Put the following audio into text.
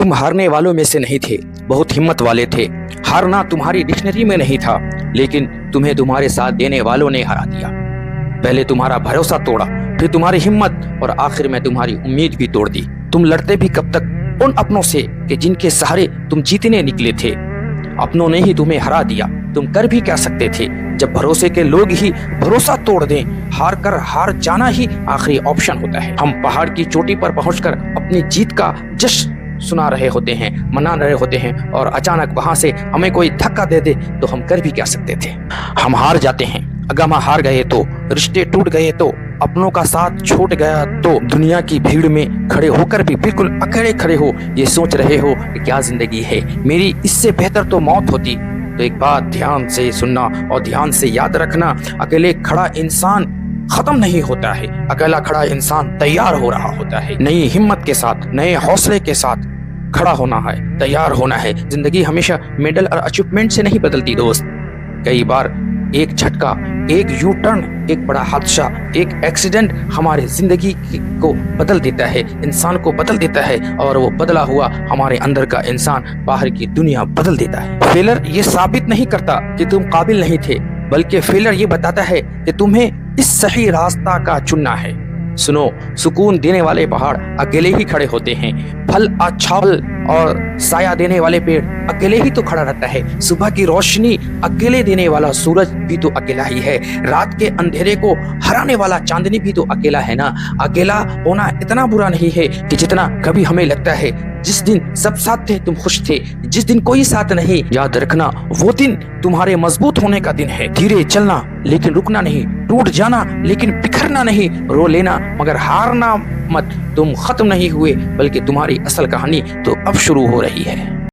तुम हारने वालों में से नहीं थे, बहुत हिम्मत वाले थे। हारना तुम्हारी डिक्शनरी में नहीं था, लेकिन तुम्हें तुम्हारे साथ देने वालों ने हरा दिया। पहले तुम्हारा भरोसा तोड़ा, फिर तुम्हारी हिम्मत और आखिर में तुम्हारी उम्मीद भी तोड़ दी। तुम लड़ते भी कब तक उन अपनों से कि जिनके सहारे तुम जीतने निकले थे। अपनों ने ही तुम्हें हरा दिया, तुम कर भी क्या सकते थे जब भरोसे के लोग ही भरोसा तोड़ दें। हार जाना ही आखिरी ऑप्शन होता है। हम पहाड़ की चोटी पर पहुंचकर अपनी जीत का जश्न सुना रहे होते हैं, मना रहे होते हैं, और अचानक वहां से हमें कोई धक्का दे दे तो हम कर भी क्या सकते थे। हम हार जाते हैं। अगर हम हार गए तो, रिश्ते टूट गए तो, अपनों का साथ छूट गया तो, दुनिया की भीड़ में खड़े होकर भी बिल्कुल अकेले खड़े हो ये सोच रहे हो कि क्या जिंदगी है मेरी, इससे बेहतर तो मौत होती। तो एक बात ध्यान से सुनना और ध्यान से याद रखना, अकेले खड़ा इंसान खत्म नहीं होता है, अकेला खड़ा इंसान तैयार हो रहा होता है। नई हिम्मत के साथ, नए हौसले के साथ खड़ा होना है, तैयार होना है। जिंदगी हमेशा मेडल और अचीवमेंट से नहीं बदलती दोस्त। कई बार एक झटका, एक यू टर्न, एक बड़ा हादसा, एक एक्सीडेंट हमारे जिंदगी को बदल देता है, इंसान को बदल देता है, और वो बदला हुआ हमारे अंदर का इंसान बाहर की दुनिया बदल देता है। फेलर ये साबित नहीं करता कि तुम काबिल नहीं थे, बल्कि फेलर ये बताता है कि तुम्हें इस सही रास्ता का चुनना है। सुनो, सुकून देने वाले पहाड़ अकेले ही खड़े होते हैं। फल अच्छा फल और साया देने वाले पेड़ अकेले ही तो खड़ा रहता है। सुबह की रोशनी अकेले देने वाला सूरज भी तो अकेला ही है। रात के अंधेरे को हराने वाला चांदनी भी तो अकेला है ना। अकेला होना इतना बुरा नहीं है कि जितना कभी हमें लगता है। जिस दिन सब साथ थे तुम खुश थे, जिस दिन कोई साथ नहीं, याद रखना वो दिन तुम्हारे मजबूत होने का दिन है। धीरे चलना लेकिन रुकना नहीं, टूट जाना लेकिन बिखरना नहीं, रो लेना मगर हारना मत। तुम खत्म नहीं हुए, बल्कि तुम्हारी असल कहानी तो अब शुरू हो रही है।